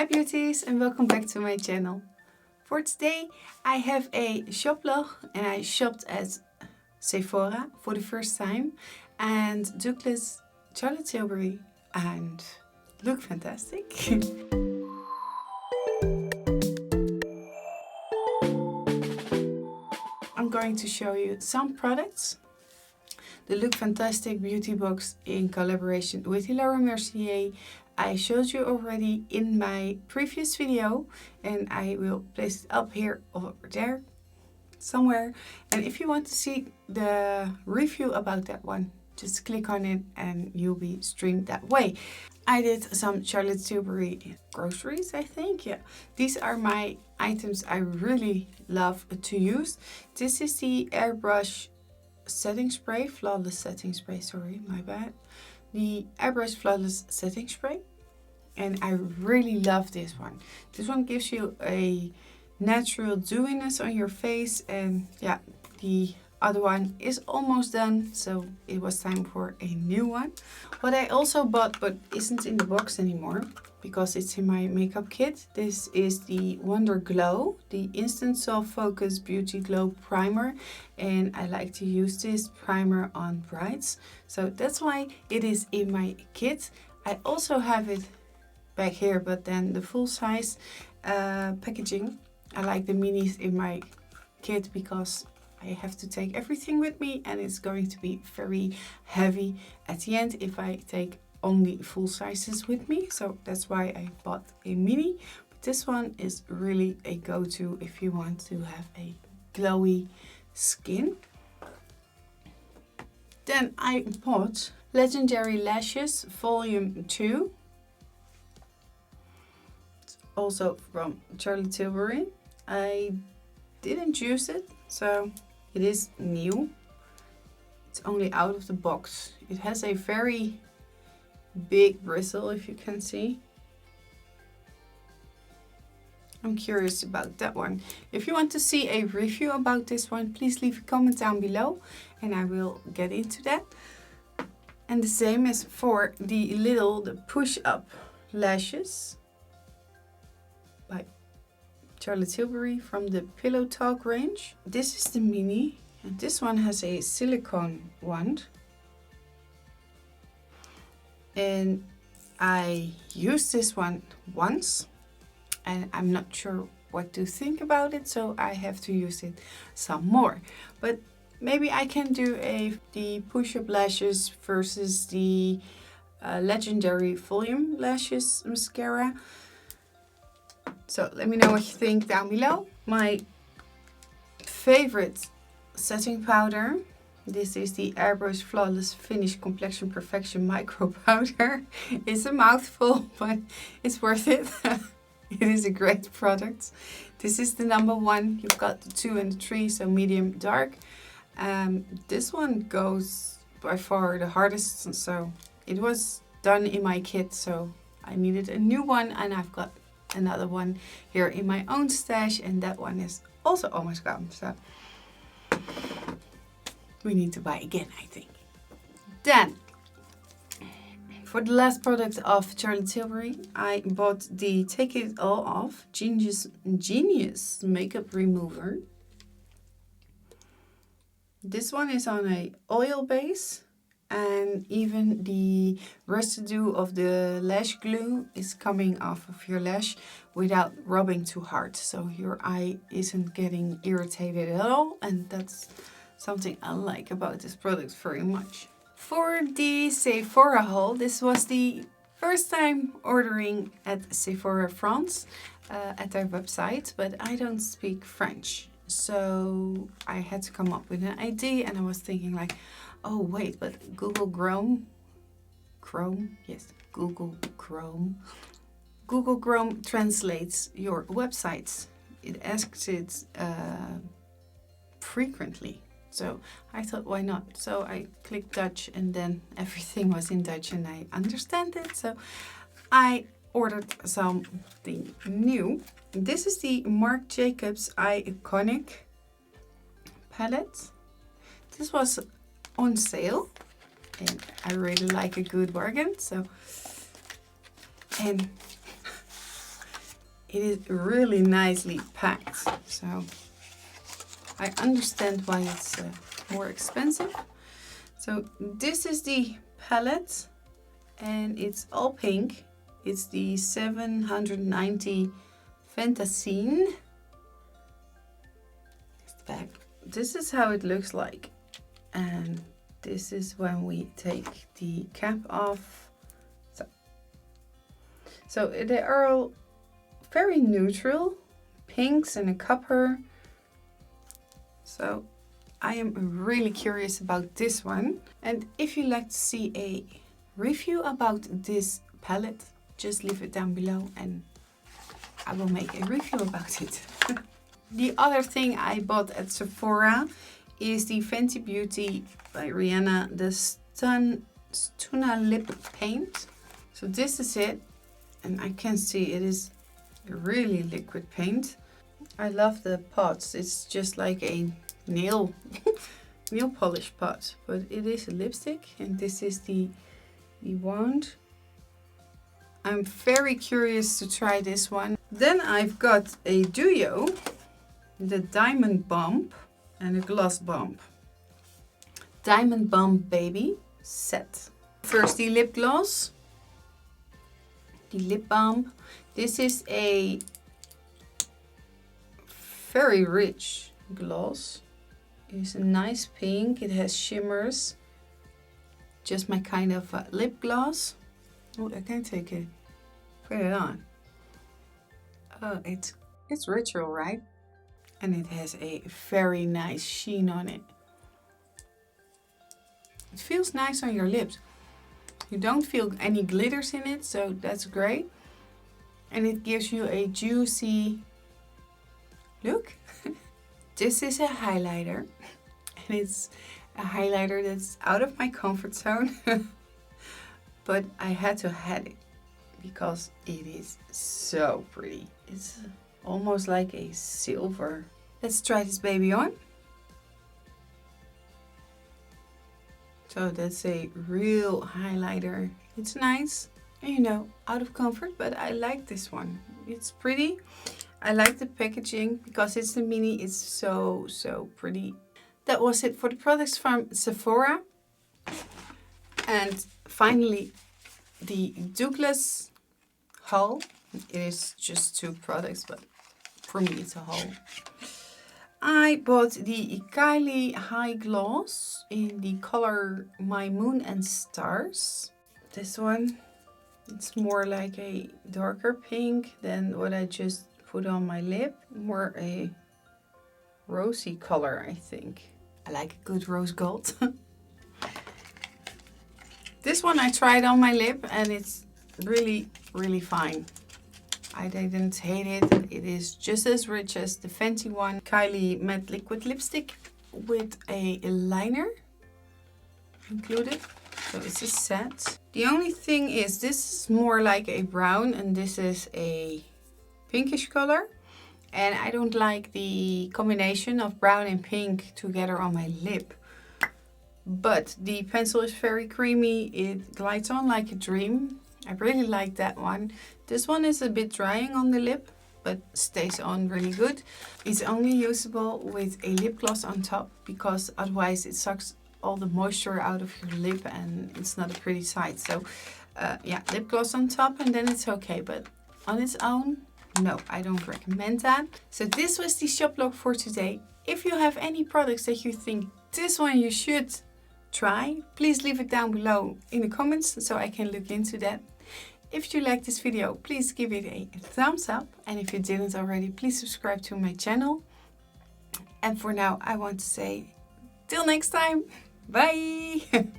Hi beauties and welcome back to my channel. For today I have a shoplog and I shopped at Sephora for the first time and Douglas, Carlotte Tilbury and Lookfantastic. I'm going to show you some products. The Lookfantastic beauty box in collaboration with Laura Mercier I showed you already in my previous video and I will place it up here or there somewhere. And if you want to see the review about that one, just click on it and you'll be streamed that way. I did some Carlotte Tilbury groceries, I think. Yeah, these are my items I really love to use. This is the airbrush setting spray, flawless setting spray, sorry, my bad. The airbrush flawless setting spray, and I really love this one. This one gives you a natural dewiness on your face, and yeah, the other one is almost done, so it was time for a new one. What I also bought but isn't in the box anymore because it's in my makeup kit, this is the Wonderglow, the Instant Soft Focus Beauty Glow Primer, and I like to use this primer on brides, so that's why it is in my kit. I also have it back here, but then the full size packaging. I like the minis in my kit because I have to take everything with me and it's going to be very heavy at the end if I take only full sizes with me, so that's why I bought a mini. But this one is really a go-to if you want to have a glowy skin. Then I bought Legendary Lashes Volume 2. It's also from Carlotte Tilbury. I didn't use it, so it is new. It's only out of the box. It has a very big bristle, if you can see. I'm curious about that one. If you want to see a review about this one, please leave a comment down below and I will get into that. And the same as for the push-up lashes by Carlotte Tilbury from the Pillowtalk range. This is the mini and this one has a silicone wand. And I used this one once and I'm not sure what to think about it, so I have to use it some more. But maybe I can do the push-up lashes versus the Legendary Volume Lashes mascara. So let me know what you think down below. My favorite setting powder. This is the Airbrush Flawless Finish Complexion Perfection Micro Powder. It's a mouthful, but it's worth it. It is a great product. This is the number 1. You've got the 2 and the 3, so medium dark. This one goes by far the hardest, so it was done in my kit, so I needed a new one, and I've got another one here in my own stash, and that one is also almost gone. So we need to buy again, I think. Then, for the last product of Carlotte Tilbury, I bought the Take It All Off Genius Makeup Remover. This one is on a oil base, and even the residue of the lash glue is coming off of your lash without rubbing too hard. So your eye isn't getting irritated at all, and that's something I like about this product very much. For the Sephora haul, this was the first time ordering at Sephora France at their website, but I don't speak French. So I had to come up with an idea, and I was thinking like, oh wait, but Google Chrome, Google Chrome translates your websites. It asks it frequently. So I thought, why not? So I clicked Dutch and then everything was in Dutch and I understand it. So I ordered something new. This is the Marc Jacobs Iconic palette. This was on sale and I really like a good bargain. So, and it is really nicely packed. So I understand why it's more expensive. So this is the palette and it's all pink. It's the 790 Fantasine. Back. This is how it looks like, and this is when we take the cap off. So they are all very neutral, pinks and a copper. So I am really curious about this one, and if you'd like to see a review about this palette, just leave it down below and I will make a review about it. The other thing I bought at Sephora is the Fenty Beauty by Rihanna, the Stunna Lip paint. So this is it, and I can see it is really liquid paint. I love the pots. It's just like a nail polish pot, but it is a lipstick, and this is the wand. I'm very curious to try this one. Then I've got a duo, the Diamond Bump and a Gloss Bump. Diamond Bump Baby set. First the lip gloss, the lip balm. This is a very rich gloss. It's a nice pink. It has shimmers. Just my kind of lip gloss. Oh, I can take it. Put it on. Oh, it's richer, right? And it has a very nice sheen on it. It feels nice on your lips. You don't feel any glitters in it, so that's great. And it gives you a juicy look. This is a highlighter. And it's a highlighter that's out of my comfort zone. But I had to have it because it is so pretty. It's almost like a silver. Let's try this baby on. So that's a real highlighter. It's nice, and you know, out of comfort, but I like this one. It's pretty. I like the packaging because it's the mini. It's so pretty. That was it for the products from Sephora. And finally, the Douglas haul. It is just 2 products, but for me it's a haul. I bought the Kylie High Gloss in the color My Moon and Stars. This one, it's more like a darker pink than what I just put on my lip. More a rosy color, I think. I like a good rose gold. This one I tried on my lip and it's really fine. I didn't hate it. It is just as rich as the Fenty one. Kylie Matte Liquid Lipstick with a liner included. So it's a set. The only thing is this is more like a brown and this is a pinkish color. And I don't like the combination of brown and pink together on my lip. But the pencil is very creamy. It glides on like a dream. I really like that one. This one is a bit drying on the lip, but stays on really good. It's only usable with a lip gloss on top because otherwise it sucks all the moisture out of your lip and it's not a pretty sight. So yeah, lip gloss on top and then it's okay. But on its own, no, I don't recommend that. So this was the shop log for today. If you have any products that you think this one you should try, please leave it down below in the comments so I can look into that. If you liked this video, please give it a thumbs up. And if you didn't already, please subscribe to my channel. And for now, I want to say till next time. Bye!